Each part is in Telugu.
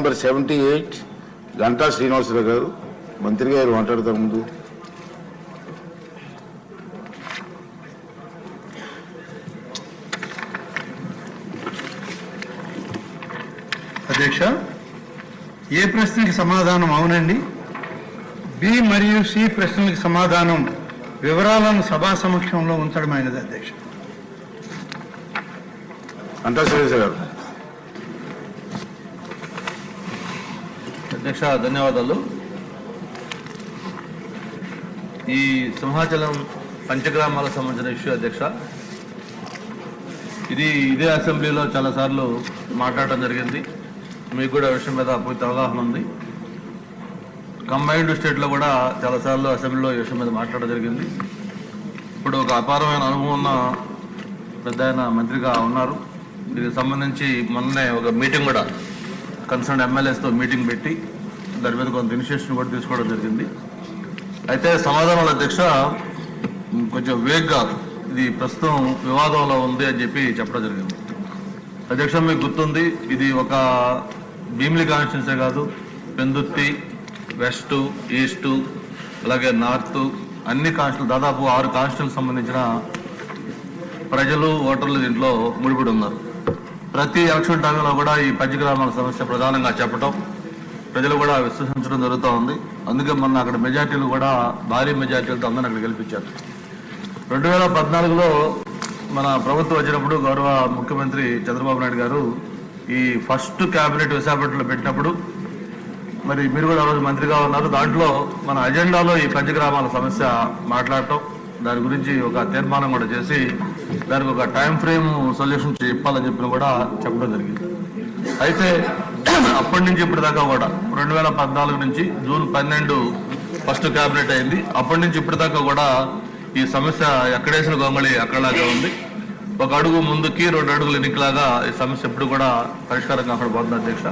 నెంబర్ 78 గంటా శ్రీనివాసరావు గారు. మంత్రి గారు మాట్లాడతారు ముందు. అధ్యక్ష, ఏ ప్రశ్నకి సమాధానం అవునండి, బి మరియు సి ప్రశ్నలకు సమాధానం వివరాలను సభా సమక్షంలో ఉంచడమైనది. అధ్యక్ష. గంటా శ్రీనివాసరావు గారు. అధ్యక్ష ధన్యవాదాలు. ఈ సింహాచలం పంచగ్రామాలకు సంబంధించిన ఇష్యూ అధ్యక్ష, ఇదే అసెంబ్లీలో చాలాసార్లు మాట్లాడటం జరిగింది. మీకు కూడా విషయం మీద పూర్తి అవగాహన ఉంది. కంబైన్డ్ స్టేట్లో కూడా చాలాసార్లు అసెంబ్లీలో ఈ విషయం మీద మాట్లాడడం జరిగింది. ఇప్పుడు ఒక అపారమైన అనుభవం ఉన్న పెద్ద ఆయన మంత్రిగా ఉన్నారు. దీనికి సంబంధించి మొన్నే ఒక మీటింగ్ కూడా కన్సర్న్ ఎమ్మెల్యేస్తో మీటింగ్ పెట్టి దాని మీద కొంత ఇనిషియేషన్ కూడా తీసుకోవడం జరిగింది. అయితే సమాధానాల అధ్యక్ష కొంచెం వేగ్గా ఇది ప్రస్తుతం వివాదంలో ఉంది అని చెప్పడం జరిగింది. అధ్యక్ష, మీకు గుర్తుంది, ఇది ఒక భీమిలి కాన్స్టిట్యున్సీ కాదు, పెందుర్తి, వెస్ట్, ఈస్ట్, అలాగే నార్త్ అన్ని కాన్స్టిట్యూషన్ దాదాపు 6 కాన్స్టిట్యూషన్కి సంబంధించిన ప్రజలు ఓటర్లు దీంట్లో ముడిపడి ఉన్నారు. ప్రతి ఎలక్షన్ టైంలో కూడా ఈ పంచగ్రామాల సమస్య ప్రధానంగా చెప్పడం, ప్రజలు కూడా విశ్వసించడం జరుగుతూ ఉంది. అందుకే మొన్న అక్కడ మెజార్టీలు కూడా భారీ మెజార్టీలతో అందరిని అక్కడ గెలిపించారు. 2014లో మన ప్రభుత్వం వచ్చినప్పుడు గౌరవ ముఖ్యమంత్రి చంద్రబాబు నాయుడు గారు ఈ ఫస్ట్ క్యాబినెట్ విశాఖపట్నంలో పెట్టినప్పుడు మరి మీరు కూడా ఆ రోజు మంత్రిగా ఉన్నారు. దాంట్లో మన అజెండాలో ఈ పంచగ్రామాల సమస్య మాట్లాడటం, దాని గురించి ఒక తీర్మానం కూడా చేసి దానికి ఒక టైం ఫ్రేమ్ సొల్యూషన్ చెప్పాలని కూడా చెప్పడం జరిగింది. అయితే అప్పటి నుంచి ఇప్పటిదాకా కూడా 2014 నుంచి జూన్ 12 ఫస్ట్ క్యాబినెట్ అయింది. అప్పటి నుంచి ఇప్పటిదాకా కూడా ఈ సమస్య ఎక్కడేసిన గొంగళి అక్కడలాగా ఉంది. ఒక అడుగు ముందుకి 2 అడుగులు ఎన్నికలాగా ఈ సమస్య ఎప్పుడు కూడా పరిష్కారం అక్కడ పోతుంది అధ్యక్ష.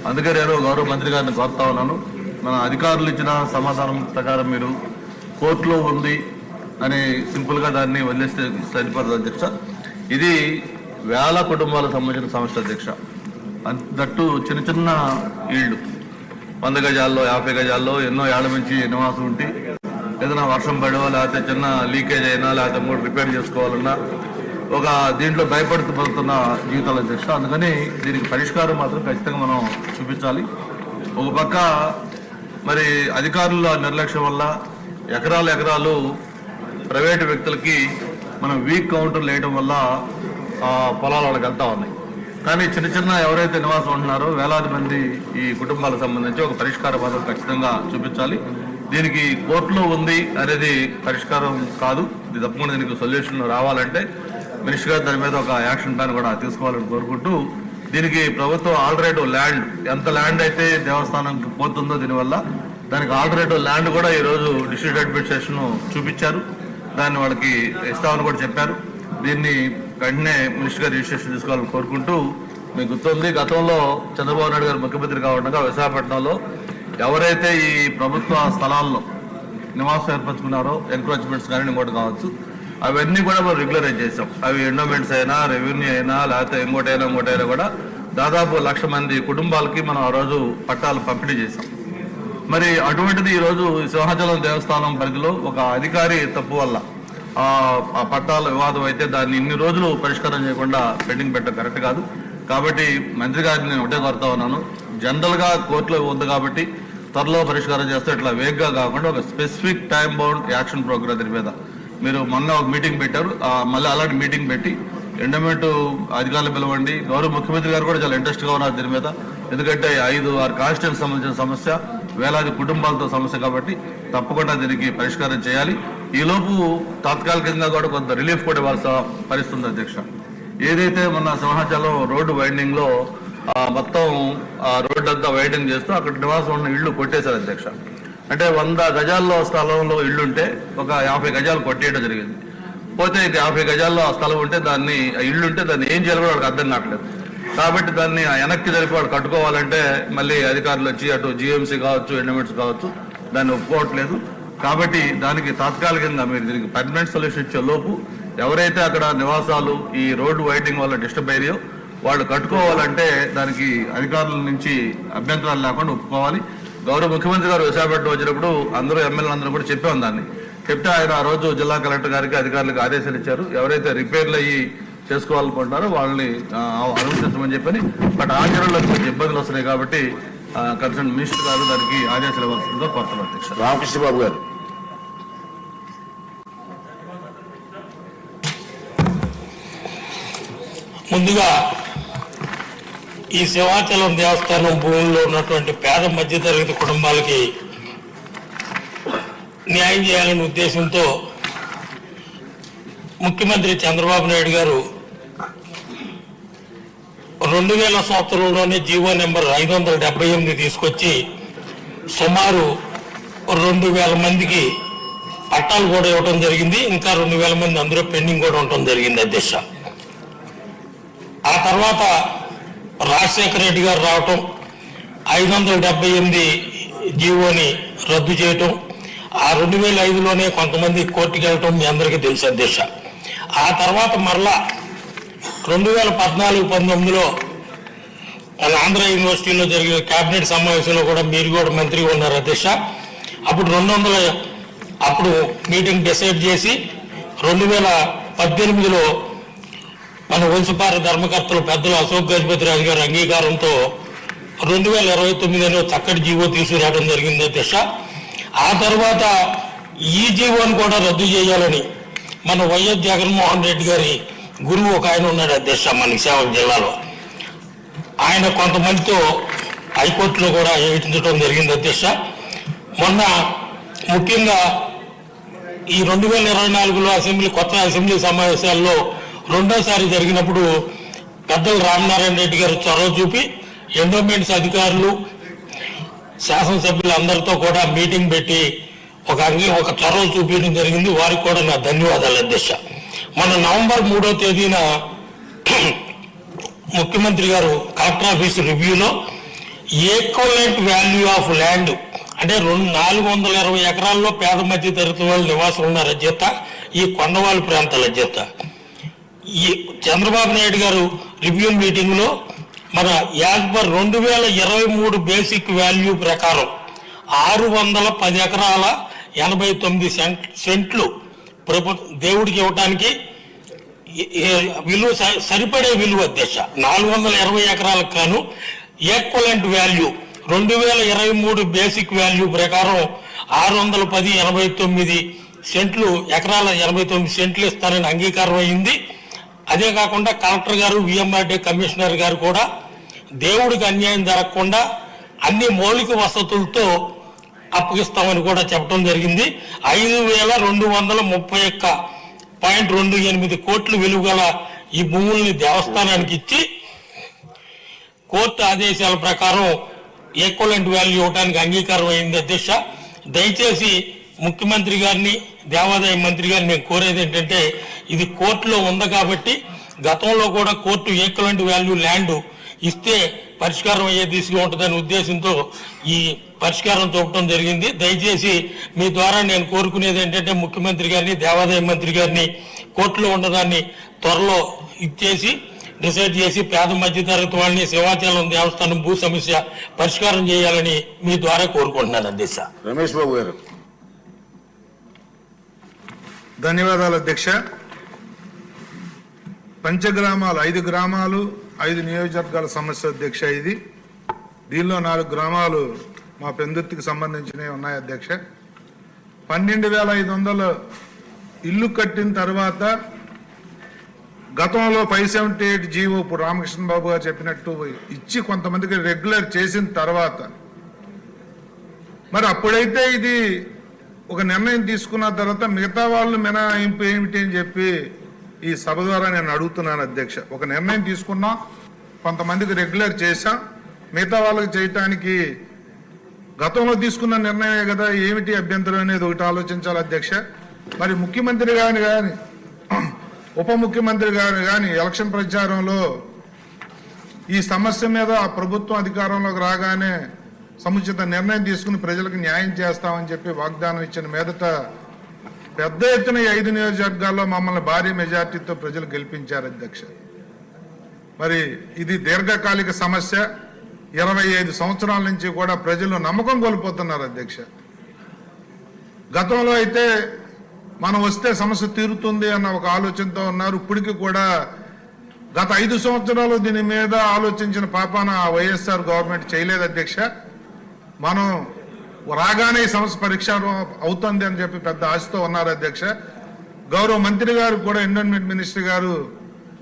అందుకే నేను గౌరవ మంత్రి గారిని కోరుతా ఉన్నాను, మన అధికారులు ఇచ్చిన సమాధానం ప్రకారం మీరు కోర్టులో ఉంది అని సింపుల్గా దాన్ని వదిలేస్తే సరిపోతుంది అధ్యక్ష. ఇది వేల కుటుంబాలకు సంబంధించిన సమస్య అధ్యక్ష. దట్టు చిన్న చిన్న ఇళ్ళు 100 గజాల్లో 50 గజాల్లో ఎన్నో ఏళ్ల నుంచి నివాసం ఉండి ఏదైనా వర్షం పడో లేకపోతే చిన్న లీకేజ్ అయినా లేకపోతే మూడు రిపేర్ చేసుకోవాలన్నా ఒక దీంట్లో భయపడుతున్న జీవితాలు అధ్యక్ష. అందుకని దీనికి పరిష్కారం మాత్రం ఖచ్చితంగా మనం చూపించాలి. ఒక పక్క మరి అధికారుల నిర్లక్ష్యం వల్ల ఎకరాలు ప్రైవేటు వ్యక్తులకి మనం వీక్ కౌంటర్లు వేయడం వల్ల పొలాలు వాళ్ళకి వెళ్తా ఉన్నాయి. కానీ చిన్న చిన్న ఎవరైతే నివాసం ఉంటున్నారో వేలాది మంది ఈ కుటుంబాలకు సంబంధించి ఒక పరిష్కార మాత్రం ఖచ్చితంగా చూపించాలి. దీనికి కోర్టులో ఉంది అనేది పరిష్కారం కాదు. ఇది తప్పకుండా దీనికి సొల్యూషన్ రావాలంటే మినిస్టర్ గారు దాని మీద ఒక యాక్షన్ ప్లాన్ కూడా తీసుకోవాలని కోరుకుంటూ, దీనికి ప్రభుత్వం ఆల్టర్నేటివ్ ల్యాండ్, ఎంత ల్యాండ్ అయితే దేవస్థానంకి పోతుందో దీనివల్ల దానికి ఆల్టర్నేటివ్ ల్యాండ్ కూడా ఈరోజు డిస్ట్రిక్ట్ అడ్మినిస్ట్రేషన్ చూపించారు. దాన్ని వాళ్ళకి ఇస్తామని కూడా చెప్పారు. దీన్ని వెంటనే మినిస్టర్ గారు రిజిస్ట్రేషన్ తీసుకోవాలని కోరుకుంటూ, మీకు గుర్తుంది గతంలో చంద్రబాబు నాయుడు గారు ముఖ్యమంత్రి కావడంగా విశాఖపట్నంలో ఎవరైతే ఈ ప్రభుత్వ స్థలాల్లో నివాసం ఏర్పరచుకున్నారో ఎంక్రోచ్మెంట్స్ కానీ ఇంకోటి కావచ్చు, అవన్నీ కూడా మనం రెగ్యులరైజ్ చేసాం. అవి ఎండోమెంట్స్ అయినా రెవెన్యూ అయినా లేకపోతే ఇంకోటైనా కూడా దాదాపు 1,00,000 మంది కుటుంబాలకి మనం ఆ రోజు పట్టాలు పంపిణీ చేసాం. మరి అటువంటిది ఈరోజు సింహాచలం దేవస్థానం పరిధిలో ఒక అధికారి తప్పు వల్ల ఆ పట్టాల వివాదం అయితే దాన్ని ఇన్ని రోజులు పరిష్కారం చేయకుండా పెండింగ్ పెట్టడం కరెక్ట్ కాదు. కాబట్టి మంత్రి గారిని నేను ఒకటే కోరుతా ఉన్నాను, జనరల్గా కోర్టులో ఉంది కాబట్టి త్వరలో పరిష్కారం చేస్తే ఇట్లా వేగ్గా కాకుండా ఒక specific time bound action programme దీని మీద మీరు మొన్న ఒక మీటింగ్ పెట్టారు. మళ్ళీ అలాంటి మీటింగ్ పెట్టి ఎండోమెంట్ అధికారులు పిలవండి. గౌరవ ముఖ్యమంత్రి గారు కూడా చాలా ఇంట్రెస్ట్గా ఉన్నారు దీని మీద. ఎందుకంటే 5-6 కాన్స్టిట్యూన్సీ సంబంధించిన సమస్య, వేలాది కుటుంబాలతో సమస్య కాబట్టి తప్పకుండా దీనికి పరిష్కారం చేయాలి. ఈలోపు తాత్కాలికంగా కూడా కొంత రిలీఫ్ కూడా ఇవ్వాల్సిన పరిస్థితుంది అధ్యక్ష. ఏదైతే మన సింహాచలం రోడ్డు వైండింగ్లో మొత్తం రోడ్డు అంతా వైండింగ్ చేస్తూ అక్కడ నివాసం ఉన్న ఇళ్ళు కొట్టేశారు అధ్యక్ష. అంటే 100 గజాల్లో స్థలంలో ఇళ్ళుంటే ఒక 50 గజాలు కొట్టేయడం జరిగింది. పోతే 50 గజాల్లో ఆ స్థలం ఉంటే దాన్ని ఇళ్ళుంటే దాన్ని ఏం చేయాలో కూడా వాళ్ళకి అర్థం కావట్లేదు. కాబట్టి దాన్ని వెనక్కి జరిపి వాళ్ళు కట్టుకోవాలంటే మళ్ళీ అధికారులు వచ్చి అటు జిఎంసీ కావచ్చు ఎండోమెంట్స్ కావచ్చు దాన్ని ఒప్పుకోవట్లేదు. కాబట్టి దానికి తాత్కాలికంగా మీరు దీనికి పర్మనెంట్ సొల్యూషన్ ఇచ్చే లోపు ఎవరైతే అక్కడ నివాసాలు ఈ రోడ్డు వైడింగ్ వల్ల డిస్టర్బ్ అయ్యాయో వాళ్ళు కట్టుకోవాలంటే దానికి అధికారుల నుంచి అభ్యంతరాలు లేకుండా ఒప్పుకోవాలి. గౌరవ ముఖ్యమంత్రి గారు విశాఖపట్నం వచ్చినప్పుడు అందరూ ఎమ్మెల్యేలు అందరూ కూడా చెప్పాం దాన్ని. చెప్తే ఆయన ఆ రోజు జిల్లా కలెక్టర్ గారికి అధికారులకు ఆదేశాలు ఇచ్చారు. ఎవరైతే రిపేర్లు అయ్యి చేసుకోవాలనుకుంటున్నారో వాళ్ళని అనుమతించమని చెప్పని. బట్ ఆచరణలో కొంచెం ఇబ్బందులు వస్తున్నాయి కాబట్టి కన్సర్న్ మినిస్టర్ గారు దానికి ఆదేశాలు ఇవ్వాల్సిందిగా కోరుతున్నారు అధ్యక్ష. రామకృష్ణ బాబు గారు. ముందుగా ఈ సింహాచలం దేవస్థానం భూముల్లో ఉన్నటువంటి పేద మధ్యతరగతి కుటుంబాలకి న్యాయం చేయాలనే ఉద్దేశంతో ముఖ్యమంత్రి చంద్రబాబు నాయుడు గారు 2000 సంవత్సరంలోనే జీవో నెంబర్ 578 తీసుకొచ్చి సుమారు 2000 మందికి పట్టాలు కూడా ఇవ్వడం జరిగింది. ఇంకా 2000 మంది అందులో పెండింగ్ కూడా ఉండటం జరిగింది అధ్యక్ష. ఆ తర్వాత రాజశేఖర రెడ్డి గారు రావటం, 578 జీవోని రద్దు చేయటం, ఆ 2005లోనే కొంతమంది కోర్టుకి వెళ్ళటం మీ అందరికీ తెలుసు అధ్యక్ష. ఆ తర్వాత మరలా 2014-19లో మన ఆంధ్ర యూనివర్సిటీలో జరిగిన కేబినెట్ సమావేశంలో కూడా మీరు కూడా మంత్రిగా ఉన్నారు అధ్యక్ష. అప్పుడు 200 అప్పుడు మీటింగ్ డిసైడ్ చేసి 2018లో మన వంశపార ధర్మకర్తలు పెద్దలు అశోక్ గజపతి రాజు గారి అంగీకారంతో 2029లో చక్కటి జీవో తీసుకురావడం జరిగింది అధ్యక్ష. ఆ తర్వాత ఈ జీవోని కూడా రద్దు చేయాలని మన వైఎస్ జగన్మోహన్ రెడ్డి గారి గురువు ఒక ఆయన ఉన్నాడు అధ్యక్ష మన విశాఖ జిల్లాలో. ఆయన కొంతమందితో హైకోర్టులో కూడా వేయించడం జరిగింది అధ్యక్ష. మొన్న ముఖ్యంగా ఈ 2024లో కొత్త అసెంబ్లీ సమావేశాల్లో రెండోసారి జరిగినప్పుడు పెద్దలు రామనారాయణ రెడ్డి గారు చొరవ చూపి ఎండోమెంట్స్ అధికారులు శాసనసభ్యులు అందరితో కూడా మీటింగ్ పెట్టి ఒక చొరవ చూపించడం జరిగింది. వారికి కూడా నా ధన్యవాదాలు అధ్యక్ష. మన నవంబర్ 3వ తేదీన ముఖ్యమంత్రి గారు కలెక్టర్ ఆఫీస్ రివ్యూలో ఈక్వలెంట్ వాల్యూ ఆఫ్ ల్యాండ్ అంటే 420 ఎకరాల్లో పేద మధ్య తరగతి వాళ్ళు నివాసం ఉన్నారు అధ్యక్ష. ఈ కొండవాళ్ళ ప్రాంతాల అధ్యక్ష. ఈ చంద్రబాబు నాయుడు గారు రివ్యూ మీటింగ్లో మన యాజ్ పర్ 2023 బేసిక్ వాల్యూ ప్రకారం 610 ఎకరాల 89 సెంట్లు దేవుడికి ఇవ్వటానికి విలువ సరిపడే విలువ అధ్యక్ష. 420 ఎకరాలకు గాను ఈక్వలెంట్ వాల్యూ 2023 బేసిక్ వాల్యూ ప్రకారం 610 89 సెంట్లు ఎకరాల 89 సెంట్లు ఇస్తారని అంగీకారం అయింది. అదే కాకుండా కలెక్టర్ గారు విఎంఆర్డీ కమిషనర్ గారు కూడా దేవుడికి అన్యాయం జరగకుండా అన్ని మౌలిక వసతులతో అప్పగిస్తామని కూడా చెప్పడం జరిగింది. 5231.28 కోట్ల విలువ గల ఈ భూముల్ని దేవస్థానానికి ఇచ్చి కోర్టు ఆదేశాల ప్రకారం ఈక్వలెంట్ వాల్యూ ఇవ్వడానికి అంగీకారం అయింది అధ్యక్ష. దయచేసి ముఖ్యమంత్రి గారిని దేవాదాయ మంత్రి గారిని నేను కోరేది ఏంటంటే ఇది కోర్టులో ఉంది కాబట్టి గతంలో కూడా కోర్టు ఈక్వలెంట్ వాల్యూ ల్యాండ్ ఇస్తే పరిష్కారం అయ్యే దిశగా ఉంటుందనే ఉద్దేశంతో ఈ పరిష్కారం చూపడం జరిగింది. దయచేసి మీ ద్వారా నేను కోరుకునేది ఏంటంటే ముఖ్యమంత్రి గారిని దేవాదాయ మంత్రి గారిని కోర్టులో ఉండదాన్ని త్వరలో ఇచ్చేసి డిసైడ్ చేసి పేద మధ్యతరగతి వాళ్ళని సింహాచలం దేవస్థానం భూ సమస్య పరిష్కారం చేయాలని మీ ద్వారా కోరుకుంటున్నాను అధ్యక్ష. రమేష్ బాబు గారు. ధన్యవాదాలు అధ్యక్ష. పంచగ్రామాలు 5 గ్రామాలు 5 నియోజకవర్గాల సమస్య అధ్యక్ష. ఇది దీనిలో 4 గ్రామాలు మా పెందుర్తికి సంబంధించినవి ఉన్నాయి అధ్యక్ష. 12,500 ఇల్లు కట్టిన తర్వాత గతంలో 578 జీవో ఇప్పుడు రామకృష్ణ బాబు గారు చెప్పినట్టు ఇచ్చి కొంతమందికి రెగ్యులర్ చేసిన తర్వాత మరి అప్పుడైతే ఇది ఒక నిర్ణయం తీసుకున్న తర్వాత మిగతా వాళ్ళు మినహాయింపు ఏమిటి అని చెప్పి ఈ సభ ద్వారా నేను అడుగుతున్నాను అధ్యక్ష. ఒక నిర్ణయం తీసుకున్నాం, కొంతమందికి రెగ్యులర్ చేశాం, మిగతా వాళ్ళకి చేయటానికి గతంలో తీసుకున్న నిర్ణయమే కదా, ఏమిటి అభ్యంతరం అనేది ఒకటి ఆలోచించాలి అధ్యక్ష. మరి ముఖ్యమంత్రి గారిని కానీ ఉప ముఖ్యమంత్రి గారు కానీ ఎలక్షన్ ప్రచారంలో ఈ సమస్య మీద ప్రభుత్వం అధికారంలోకి రాగానే సముచిత నిర్ణయం తీసుకుని ప్రజలకు న్యాయం చేస్తామని చెప్పి వాగ్దానం ఇచ్చిన మీదట పెద్ద ఎత్తున 5 నియోజకవర్గాల్లో మమ్మల్ని భారీ మెజార్టీతో ప్రజలు గెలిపించారు అధ్యక్ష. మరి ఇది దీర్ఘకాలిక సమస్య. 25 సంవత్సరాల నుంచి కూడా ప్రజలు నమ్మకం కోల్పోతున్నారు అధ్యక్ష. గతంలో అయితే మనం వస్తే సమస్య తీరుతుంది అన్న ఒక ఆలోచనతో ఉన్నారు. ఇప్పటికీ కూడా గత 5 సంవత్సరాలు దీని మీద ఆలోచించిన పాపాన వైఎస్ఆర్ గవర్నమెంట్ చేయలేదు అధ్యక్ష. మనం రాగానే ఈ సమస్య పరిష్కారం అవుతుంది అని చెప్పి పెద్ద ఆశతో ఉన్నారు అధ్యక్ష. గౌరవ మంత్రి గారు కూడా ఎన్విరాన్మెంట్ మినిస్టర్ గారు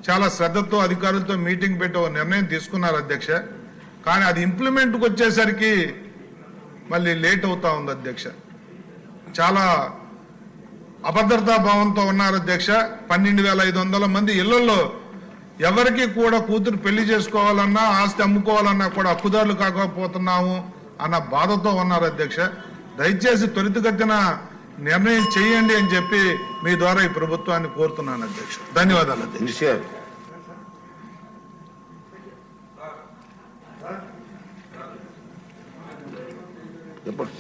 చాలా శ్రద్ధతో అధికారులతో మీటింగ్ పెట్టి ఒక నిర్ణయం తీసుకున్నారు అధ్యక్ష. కానీ అది ఇంప్లిమెంట్కి వచ్చేసరికి మళ్ళీ లేట్ అవుతా ఉంది అధ్యక్ష. చాలా అభద్రతా భావంతో ఉన్నారు అధ్యక్ష. 12,500 మంది ఇళ్లలో ఎవరికి కూడా కూతురు పెళ్లి చేసుకోవాలన్నా ఆస్తి అమ్ముకోవాలన్నా కూడా హక్కుదారులు కాకపోతున్నాము అన్న బాధతో ఉన్నారు అధ్యక్ష. దయచేసి త్వరితగతిన నిర్ణయం చేయండి అని చెప్పి మీ ద్వారా ఈ ప్రభుత్వాన్ని కోరుతున్నాను అధ్యక్ష. ధన్యవాదాలు అధ్యక్ష. ఎన్సీఆర్ చెప్పండి.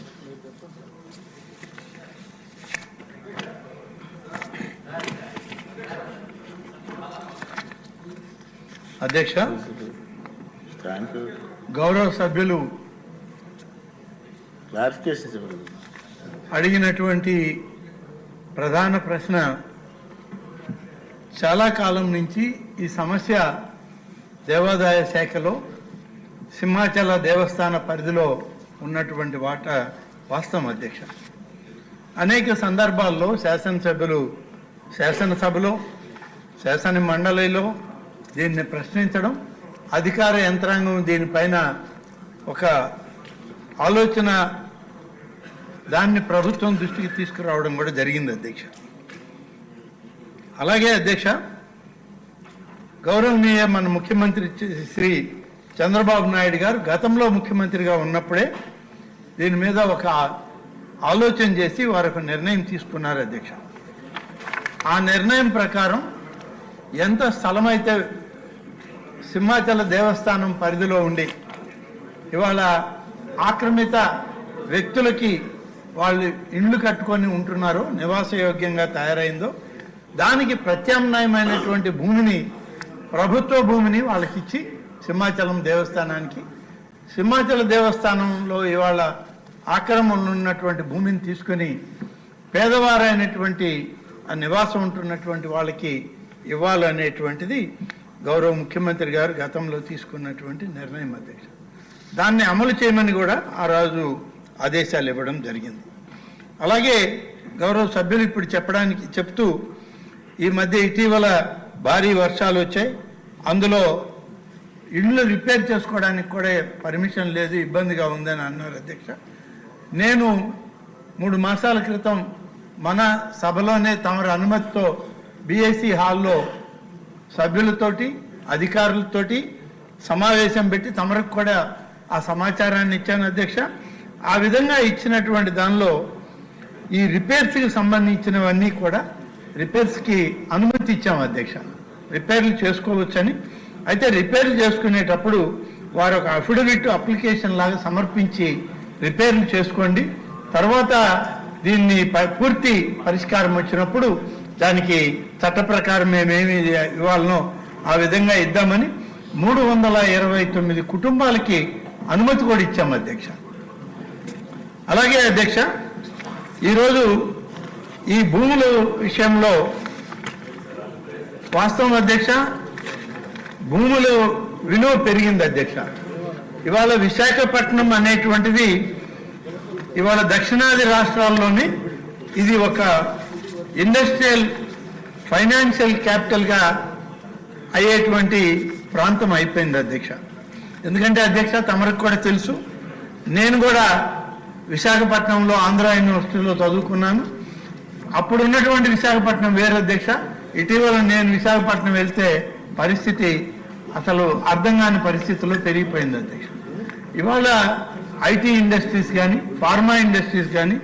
అధ్యక్ష, థ్యాంక్ యూ. గౌరవ సభ్యులు క్లారిఫికేషన్ చెప్పండి. అడిగినటువంటి ప్రధాన ప్రశ్న, చాలా కాలం నుంచి ఈ సమస్య దేవాదాయ శాఖలో సింహాచల దేవస్థాన పరిధిలో ఉన్నటువంటి వాస్తవం అధ్యక్ష. అనేక సందర్భాల్లో శాసనసభ్యులు శాసనసభలో శాసన మండలిలో దీన్ని ప్రశ్నించడం, అధికార యంత్రాంగం దీనిపైన ఒక ఆలోచన దాన్ని ప్రభుత్వం దృష్టికి తీసుకురావడం కూడా జరిగింది అధ్యక్ష. అలాగే అధ్యక్ష, గౌరవనీయ మన ముఖ్యమంత్రి శ్రీ చంద్రబాబు నాయుడు గారు గతంలో ముఖ్యమంత్రిగా ఉన్నప్పుడే దీని మీద ఒక ఆలోచన చేసి వారు ఒక నిర్ణయం తీసుకున్నారు అధ్యక్ష. ఆ నిర్ణయం ప్రకారం ఎంత స్థలం అయితే సింహాచల దేవస్థానం పరిధిలో ఉండి ఇవాళ ఆక్రమిత వ్యక్తులకి వాళ్ళు ఇండ్లు కట్టుకొని ఉంటున్నారో, నివాసయోగ్యంగా తయారైందో, దానికి ప్రత్యామ్నాయమైనటువంటి భూమిని, ప్రభుత్వ భూమిని వాళ్ళకిచ్చి సింహాచలం దేవస్థానానికి, సింహాచల దేవస్థానంలో ఇవాళ ఆక్రమణలు ఉన్నటువంటి భూమిని తీసుకొని పేదవారైనటువంటి ఆ నివాసం ఉంటున్నటువంటి వాళ్ళకి ఇవ్వాలనేటువంటిది గౌరవ ముఖ్యమంత్రి గారు గతంలో తీసుకున్నటువంటి నిర్ణయం అధ్యక్ష. దాన్ని అమలు చేయమని కూడా ఆ రోజు ఆదేశాలు ఇవ్వడం జరిగింది. అలాగే గౌరవ సభ్యులు ఇప్పుడు చెప్తూ ఈ మధ్య ఇటీవల భారీ వర్షాలు వచ్చాయి, అందులో ఇళ్ళు రిపేర్ చేసుకోవడానికి కూడా పర్మిషన్ లేదు, ఇబ్బందిగా ఉందని అన్నారు అధ్యక్ష. నేను 3 మాసాల క్రితం మన సభలోనే తమరి అనుమతితో బిఐసి హాల్లో సభ్యులతోటి అధికారులతోటి సమావేశం పెట్టి తమరికి కూడా ఆ సమాచారాన్ని ఇచ్చాను అధ్యక్ష. ఆ విధంగా ఇచ్చినటువంటి దానిలో ఈ రిపేర్స్కి సంబంధించినవన్నీ కూడా రిపేర్స్కి అనుమతి ఇచ్చాము అధ్యక్ష, రిపేర్లు చేసుకోవచ్చని. అయితే రిపేర్లు చేసుకునేటప్పుడు వారు ఒక అఫిడవిట్ అప్లికేషన్ లాగా సమర్పించి రిపేర్లు చేసుకోండి, తర్వాత దీన్ని పూర్తి పరిష్కారం వచ్చినప్పుడు దానికి చట్ట ప్రకారం మేమేమి ఇవ్వాలనో ఆ విధంగా ఇద్దామని 329 కుటుంబాలకి అనుమతి కూడా ఇచ్చాము అధ్యక్ష. అలాగే అధ్యక్ష, ఈరోజు ఈ భూముల విషయంలో వాస్తవం అధ్యక్ష, భూముల విలువ పెరిగింది అధ్యక్ష. ఇవాళ విశాఖపట్నం అనేటువంటిది ఇవాళ దక్షిణాది రాష్ట్రాల్లోని ఇది ఒక ఇండస్ట్రియల్ ఫైనాన్షియల్ క్యాపిటల్గా అయ్యేటువంటి ప్రాంతం అయిపోయింది అధ్యక్ష. ఎందుకంటే అధ్యక్ష, తమరికి కూడా తెలుసు, నేను కూడా విశాఖపట్నంలో ఆంధ్ర యూనివర్సిటీలో చదువుకున్నాను. అప్పుడు ఉన్నటువంటి విశాఖపట్నం వేరే అధ్యక్ష. ఇటీవల నేను విశాఖపట్నం వెళ్తే పరిస్థితి అసలు అర్థం కాని పరిస్థితుల్లో పెరిగిపోయింది అధ్యక్ష. ఇవాళ ఐటీ ఇండస్ట్రీస్ కానీ ఫార్మా ఇండస్ట్రీస్ కానీ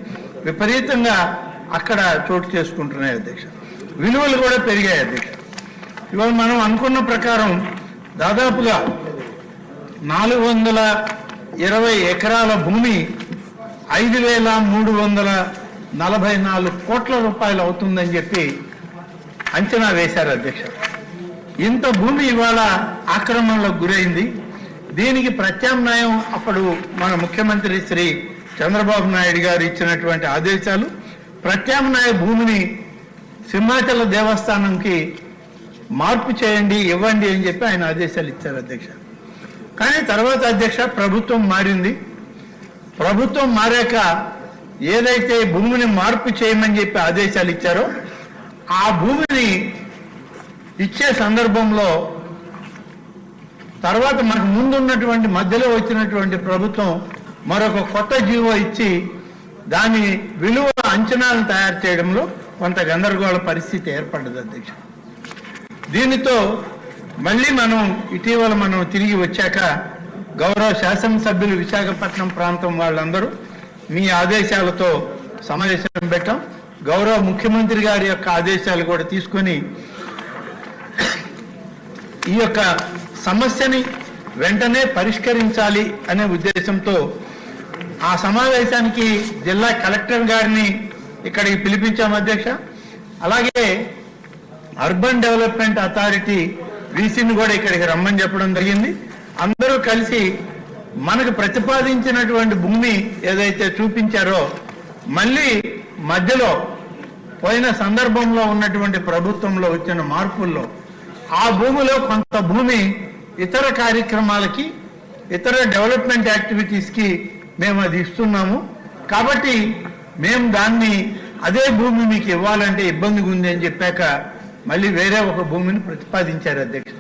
విపరీతంగా అక్కడ చోటు చేసుకుంటున్నాయి అధ్యక్ష. విలువలు కూడా పెరిగాయి అధ్యక్ష. ఇవాళ మనం అనుకున్న ప్రకారం దాదాపుగా 420 ఎకరాల భూమి 5,344 కోట్ల రూపాయలు అవుతుందని చెప్పి అంచనా వేశారు అధ్యక్ష. ఇంత భూమి ఇవాళ ఆక్రమణలకు గురైంది. దీనికి ప్రత్యామ్నాయం అప్పుడు మన ముఖ్యమంత్రి శ్రీ చంద్రబాబు నాయుడు గారు ఇచ్చినటువంటి ఆదేశాలు, ప్రత్యామ్నాయ భూమిని సింహాచల దేవస్థానంకి మార్పు చేయండి, ఇవ్వండి అని చెప్పి ఆయన ఆదేశాలు ఇచ్చారు అధ్యక్ష. కానీ తర్వాత అధ్యక్ష ప్రభుత్వం మారింది. ప్రభుత్వం మారాక ఏదైతే భూమిని మార్పు చేయమని చెప్పి ఆదేశాలు ఇచ్చారో ఆ భూమిని ఇచ్చే సందర్భంలో తర్వాత మనకు ముందున్నటువంటి మధ్యలో వచ్చినటువంటి ప్రభుత్వం మరొక కొత్త జీవో ఇచ్చి దాని విలువ అంచనాలను తయారు చేయడంలో కొంత గందరగోళ పరిస్థితి ఏర్పడ్డది అధ్యక్ష. దీనితో మళ్ళీ ఇటీవల మనం తిరిగి వచ్చాక గౌరవ శాసనసభ్యులు విశాఖపట్నం ప్రాంతం వాళ్ళందరూ మీ ఆదేశాలతో సమావేశం పెట్టాం. గౌరవ ముఖ్యమంత్రి గారి యొక్క ఆదేశాలు కూడా తీసుకొని ఈ యొక్క సమస్యని వెంటనే పరిష్కరించాలి అనే ఉద్దేశంతో ఆ సమావేశానికి జిల్లా కలెక్టర్ గారిని ఇక్కడికి పిలిపించాం అధ్యక్ష. అలాగే అర్బన్ డెవలప్మెంట్ అథారిటీ వీసీని కూడా ఇక్కడికి రమ్మని చెప్పడం జరిగింది. అందరూ కలిసి మనకు ప్రతిపాదించినటువంటి భూమి ఏదైతే చూపించారో మళ్ళీ మధ్యలో పోయిన సందర్భంలో ఉన్నటువంటి ప్రభుత్వంలో వచ్చిన మార్పుల్లో ఆ భూమిలో కొంత భూమి ఇతర కార్యక్రమాలకి, ఇతర డెవలప్మెంట్ యాక్టివిటీస్కి మేము అది ఇస్తున్నాము. కాబట్టి మేము దాన్ని అదే భూమి మీకు ఇవ్వాలంటే ఇబ్బందిగా ఉంది అని చెప్పాక మళ్ళీ వేరే ఒక భూమిని ప్రతిపాదించారు అధ్యక్ష.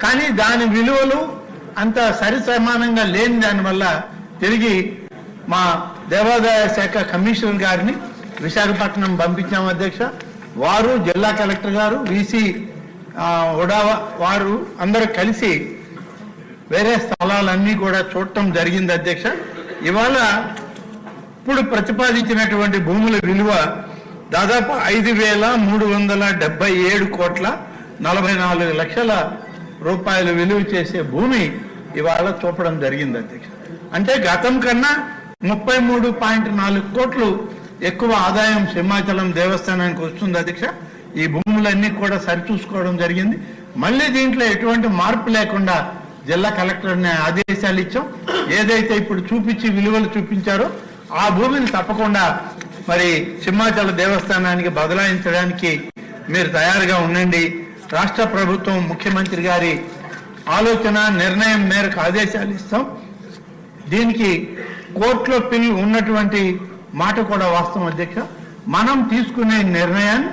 కానీ దాని విలువలు అంత సరి సమానంగా లేని దానివల్ల తిరిగి మా దేవాదాయ శాఖ కమిషనర్ గారిని విశాఖపట్నం పంపించాము అధ్యక్ష. వారు జిల్లా కలెక్టర్ గారు వీసీ ఉడావా వారు అందరూ కలిసి వేరే స్థలాలన్నీ కూడా చూడటం జరిగింది అధ్యక్ష. ఇవాళ ఇప్పుడు ప్రతిపాదించినటువంటి భూముల విలువ దాదాపు 5,377,44,00,000 రూపాయలు విలువ చేసే భూమి ఇవాళ చూపడం జరిగింది అధ్యక్ష. అంటే గతం కన్నా 33.4 కోట్లు ఎక్కువ ఆదాయం సింహాచలం దేవస్థానానికి వస్తుంది అధ్యక్ష. ఈ భూములన్నీ కూడా సరిచూసుకోవడం జరిగింది. మళ్ళీ దీంట్లో ఎటువంటి మార్పు లేకుండా జిల్లా కలెక్టర్ని ఆదేశాలు ఇచ్చాం. ఏదైతే ఇప్పుడు విలువలు చూపించారో ఆ భూమిని తప్పకుండా మరి సింహాచల దేవస్థానానికి బదలాయించడానికి మీరు తయారుగా ఉండండి. రాష్ట్ర ప్రభుత్వం ముఖ్యమంత్రి గారి ఆలోచన నిర్ణయం మేరకు ఆదేశాలు ఇస్తాం. దీనికి కోర్టులో ఉన్నటువంటి మాట కూడా వాస్తవం అధ్యక్ష. మనం తీసుకునే నిర్ణయాన్ని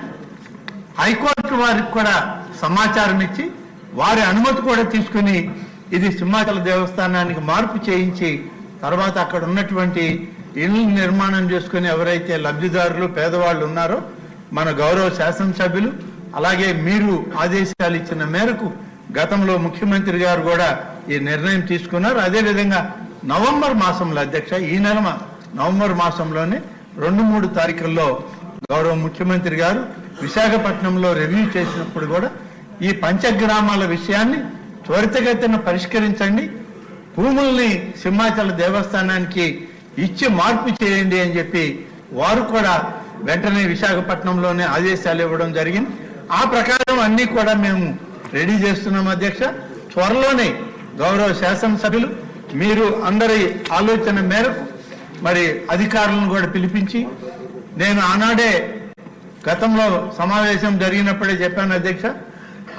హైకోర్టు వారికి కూడా సమాచారం ఇచ్చి వారి అనుమతి కూడా తీసుకుని ఇది సింహాచల దేవస్థానానికి మార్పు చేయించి తర్వాత అక్కడ ఉన్నటువంటి ఇళ్ళు నిర్మాణం చేసుకుని ఎవరైతే లబ్ధిదారులు పేదవాళ్ళు ఉన్నారో మన గౌరవ శాసనసభ్యులు అలాగే మీరు ఆదేశాలు ఇచ్చిన మేరకు గతంలో ముఖ్యమంత్రి గారు కూడా ఈ నిర్ణయం తీసుకున్నారు. అదేవిధంగా నవంబర్ మాసంలో అధ్యక్ష ఈ నెల నవంబర్ మాసంలోనే 2-3 తారీఖుల్లో గౌరవ ముఖ్యమంత్రి గారు విశాఖపట్నంలో రివ్యూ చేసినప్పుడు కూడా ఈ పంచగ్రామాల విషయాన్ని త్వరితగతిన పరిష్కరించండి, భూముల్ని సింహాచల దేవస్థానానికి ఇచ్చి మార్పు చేయండి అని చెప్పి వారు కూడా వెంటనే విశాఖపట్నంలోనే ఆదేశాలు ఇవ్వడం జరిగింది. ఆ ప్రకారం అన్ని కూడా మేము రెడీ చేస్తున్నాం అధ్యక్ష. త్వరలోనే గౌరవ శాసనసభ్యులు మీరు అందరి ఆలోచన మేరకు మరి అధికారులను కూడా పిలిపించి నేను ఆనాడే గతంలో సమావేశం జరిగినప్పుడే చెప్పాను అధ్యక్ష.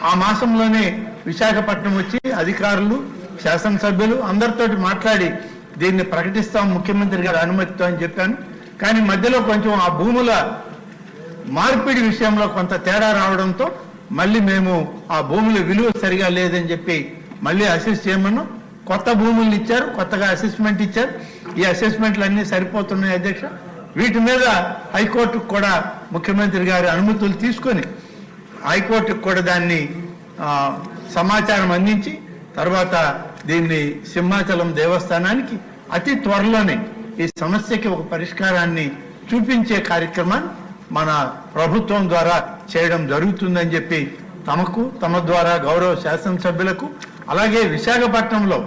ఆ మాసంలోనే విశాఖపట్నం వచ్చి అధికారులు శాసనసభ్యులు అందరితోటి మాట్లాడి దీన్ని ప్రకటిస్తాం ముఖ్యమంత్రి గారి అనుమతితో అని చెప్పాను. కానీ మధ్యలో కొంచెం ఆ భూముల మార్పిడి విషయంలో కొంత తేడా రావడంతో మళ్ళీ మేము ఆ భూముల విలువ సరిగా లేదని చెప్పి మళ్ళీ అసెస్ చేయమన్నాం. కొత్త భూములను ఇచ్చారు, కొత్తగా అసెస్మెంట్ ఇచ్చారు. ఈ అసెస్మెంట్లు అన్నీ సరిపోతున్నాయి అధ్యక్ష. వీటి మీద హైకోర్టుకు కూడా ముఖ్యమంత్రి గారి అనుమతులు తీసుకొని హైకోర్టుకు కూడా దాన్ని సమాచారం అందించి తర్వాత దీన్ని సింహాచలం దేవస్థానానికి అతి త్వరలోనే ఈ సమస్యకి ఒక పరిష్కారాన్ని చూపించే కార్యక్రమాన్ని మన ప్రభుత్వం ద్వారా చేయడం జరుగుతుందని చెప్పి తమకు తమ ద్వారా గౌరవ శాసనసభ్యులకు అలాగే విశాఖపట్నంలో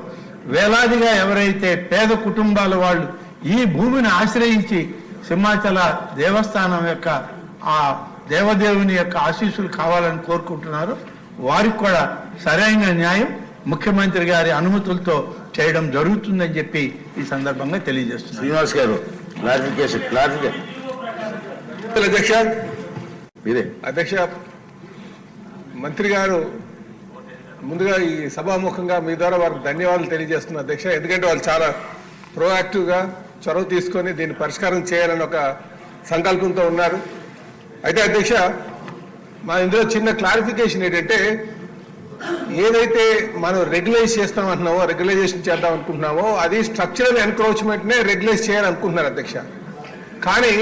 వేలాదిగా ఎవరైతే పేద కుటుంబాల వాళ్ళు ఈ భూమిని ఆశ్రయించి సింహాచల దేవస్థానం యొక్క ఆ దేవదేవుని యొక్క ఆశీస్సులు కావాలని కోరుకుంటున్నారో వారికి కూడా సరైన న్యాయం ముఖ్యమంత్రి గారి అనుమతులతో చేయడం జరుగుతుందని చెప్పి ఈ సందర్భంగా తెలియజేస్తున్నాను. శ్రీనివాస్ గారు క్లారిఫికేషన్ అధ్యక్ష మీరే. అధ్యక్ష మంత్రి గారు ముందుగా ఈ సభాముఖంగా మీ ద్వారా వారికి ధన్యవాదాలు తెలియజేస్తున్నారు అధ్యక్ష. ఎందుకంటే వాళ్ళు చాలా ప్రోయాక్టివ్గా చొరవ తీసుకొని దీన్ని పరిష్కారం చేయాలని ఒక సంకల్పంతో ఉన్నారు. అయితే అధ్యక్ష మా ఇందులో చిన్న క్లారిఫికేషన్ ఏంటంటే ఏదైతే మనం రెగ్యులైజ్ చేస్తామంటున్నామో రెగ్యులైజేషన్ చేద్దాం అనుకుంటున్నామో అది స్ట్రక్చరల్ ఎన్క్రోచ్మెంట్నే రెగ్యులైజ్ చేయాలనుకుంటున్నారు అధ్యక్ష. కానీ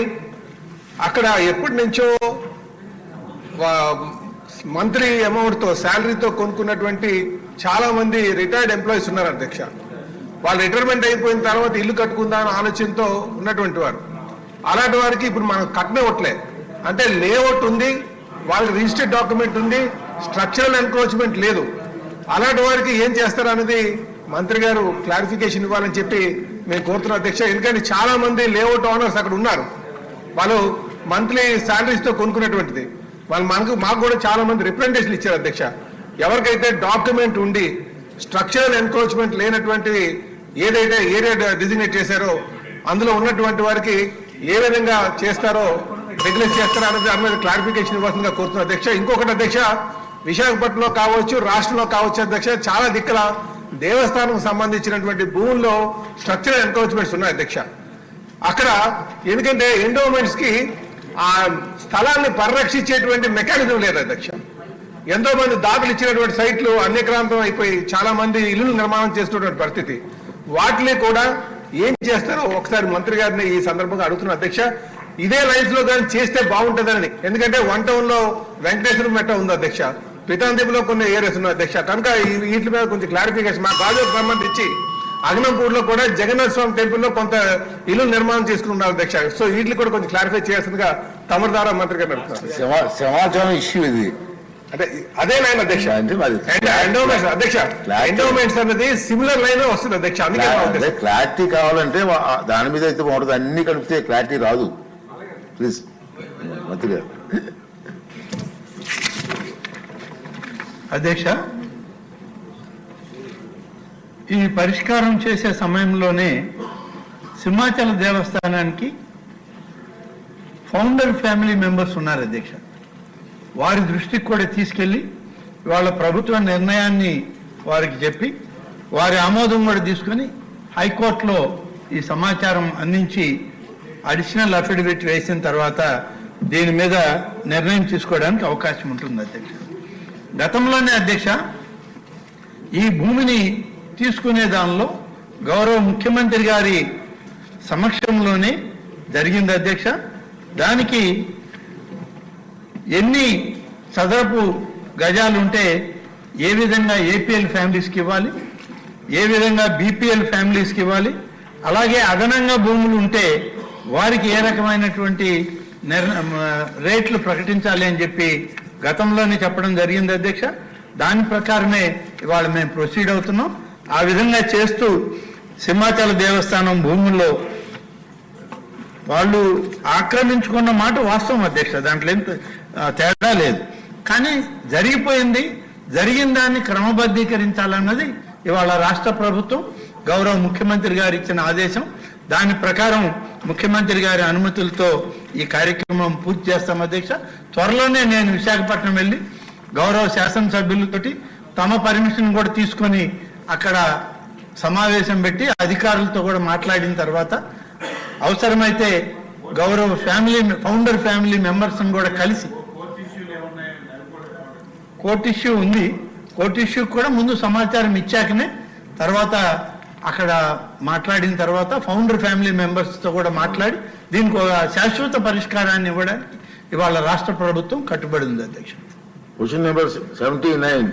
అక్కడ ఎప్పటి నుంచో మంత్లీ అమౌంట్తో శాలరీతో కొనుక్కున్నటువంటి చాలా మంది రిటైర్డ్ ఎంప్లాయీస్ ఉన్నారు అధ్యక్ష. వాళ్ళు రిటైర్మెంట్ అయిపోయిన తర్వాత ఇల్లు కట్టుకుందాం ఆలోచనతో ఉన్నటువంటి వారు. అలాంటి వారికి ఇప్పుడు మనం కట్టనివ్వట్లే. అంటే లేఅవుట్ ఉంది, వాళ్ళకి రిజిస్టర్డ్ డాక్యుమెంట్ ఉంది, స్ట్రక్చరల్ ఎన్క్రోచ్మెంట్ లేదు. అలాంటి వారికి ఏం చేస్తారు అనేది మంత్రి గారు క్లారిఫికేషన్ ఇవ్వాలని చెప్పి మేము కోరుతున్నాం అధ్యక్ష. ఎందుకంటే చాలా మంది లేఅవుట్ ఓనర్స్ అక్కడ ఉన్నారు, వాళ్ళు మంత్లీ శాలరీస్తో కొనుక్కున్నటువంటిది. వాళ్ళు మాకు కూడా చాలా మంది రిప్రజెంటేషన్ ఇచ్చారు అధ్యక్ష. ఎవరికైతే డాక్యుమెంట్ ఉండి స్ట్రక్చరల్ ఎన్క్రోచ్మెంట్ లేనటువంటి ఏదైతే ఏరియా డిజిగ్నేట్ చేశారో అందులో ఉన్నటువంటి వారికి ఏ విధంగా చేస్తారో రెగ్యులేట్ చేస్తారో అనేది దాని మీద క్లారిఫికేషన్ ఇవ్వాల్సిందిగా కోరుతున్నాను అధ్యక్ష. ఇంకొకటి అధ్యక్ష, విశాఖపట్నంలో కావచ్చు రాష్ట్రంలో కావచ్చు అధ్యక్ష, చాలా దిక్కుల దేవస్థానం సంబంధించినటువంటి భూముల్లో స్ట్రక్చరల్ ఎన్క్రోచ్మెంట్స్ ఉన్నాయి అధ్యక్ష. అక్కడ ఎందుకంటే ఎండోమెంట్స్ కి ఆ స్థలాన్ని పరిరక్షించేటువంటి మెకానిజం లేదు అధ్యక్ష. ఎంతో మంది దాఖలు ఇచ్చినటువంటి సైట్లు అన్యక్రాంతం అయిపోయి చాలా మంది ఇల్లు నిర్మాణం చేస్తున్నటువంటి పరిస్థితి. వాటిని కూడా ఏం చేస్తారో ఒకసారి మంత్రి గారిని ఈ సందర్భంగా అడుగుతున్న అధ్యక్ష. ఇదే లైన్స్ లో కానీ చేస్తే బాగుంటుందని. ఎందుకంటే వన్ టౌన్ లో వెంకటేశ్వర మెట్ట ఉంది అధ్యక్ష, పితాందీపులో కొన్ని ఏరియాస్ ఉన్నాయి అధ్యక్ష. కనుక వీటి మీద కొంచెం క్లారిఫికేషన్ మా కాలేజీకి సంబంధించి అగ్నంపూర్లో కూడా జగన్నాథ స్వామి టెంపుల్లో కొంత ఇల్లు నిర్మాణం చేసుకున్నారు అధ్యక్ష. సో వీటిని కూడా కొంచెం క్లారిఫై చేయాల్సిందిగా తమరి ద్వారా మంత్రి గారు అడుగుతున్నారు. సమాచారం ఇష్యూ ఇది అంటే అదే లైన్ అధ్యక్ష. ఎండోమెంట్స్ అధ్యక్ష, ఎండోమెంట్స్ అనేది సిమిలర్ లైన్ వస్తుంది అధ్యక్ష. అందుకే క్లారిటీ కావాలంటే దాని మీద అయితే బాగుంటుంది. అన్ని కలిపితే క్లారిటీ రాదు. ప్లీజ్ మంత్రి గారు. అధ్యక్ష, ఈ పరిష్కారం చేసే సమయంలోనే సింహాచల దేవస్థానానికి ఫౌండర్ ఫ్యామిలీ మెంబర్స్ ఉన్నారు అధ్యక్ష. వారి దృష్టికి కూడా తీసుకెళ్ళి వాళ్ళ ప్రభుత్వ నిర్ణయాన్ని వారికి చెప్పి వారి ఆమోదం కూడా తీసుకొని హైకోర్టులో ఈ సమాచారం అందించి అడిషనల్ అఫిడవిట్ వేసిన తర్వాత దీని మీద నిర్ణయం తీసుకోవడానికి అవకాశం ఉంటుంది అధ్యక్ష. గతంలోనే అధ్యక్ష ఈ భూమిని తీసుకునే దానిలో గౌరవ ముఖ్యమంత్రి గారి సమక్షంలోనే జరిగింది అధ్యక్ష. దానికి ఎన్ని చదరపు గజాలు ఉంటే ఏ విధంగా ఏపీఎల్ ఫ్యామిలీస్కి ఇవ్వాలి, ఏ విధంగా బీపీఎల్ ఫ్యామిలీస్కి ఇవ్వాలి, అలాగే అదనంగా భూములు ఉంటే వారికి ఏ రకమైనటువంటి రేట్లు ప్రకటించాలి అని చెప్పి గతంలోనే చెప్పడం జరిగింది అధ్యక్ష. దాని ప్రకారమే ఇవాళ మేము ప్రొసీడ్ అవుతున్నాం. ఆ విధంగా చేస్తూ సింహాచల దేవస్థానం భూముల్లో వాళ్ళు ఆక్రమించుకున్న మాట వాస్తవం అధ్యక్ష, దాంట్లో ఏం తేడా లేదు. కానీ జరిగిపోయింది, జరిగిన దాన్ని క్రమబద్ధీకరించాలన్నది ఇవాళ రాష్ట్ర ప్రభుత్వం గౌరవ ముఖ్యమంత్రి గారు ఇచ్చిన ఆదేశం. దాని ప్రకారం ముఖ్యమంత్రి గారి అనుమతులతో ఈ కార్యక్రమం పూర్తి చేస్తాం అధ్యక్ష. త్వరలోనే నేను విశాఖపట్నం వెళ్ళి గౌరవ శాసనసభ్యులతోటి తమ పర్మిషన్ కూడా తీసుకొని అక్కడ సమావేశం పెట్టి అధికారులతో కూడా మాట్లాడిన తర్వాత అవసరమైతే గౌరవ ఫౌండర్ ఫ్యామిలీ మెంబర్స్ని కూడా కలిసి కోర్టు ఇష్యూ ఉంది, కోర్టు ఇష్యూ కూడా ముందు సమాచారం ఇచ్చాకనే తర్వాత అక్కడ మాట్లాడిన తర్వాత ఫౌండర్ ఫ్యామిలీ మెంబర్స్తో కూడా మాట్లాడి దీనికి ఒక శాశ్వత పరిష్కారాన్ని ఇవ్వడానికి ఇవాళ రాష్ట్ర ప్రభుత్వం కట్టుబడి ఉంది అధ్యక్ష. Question number 79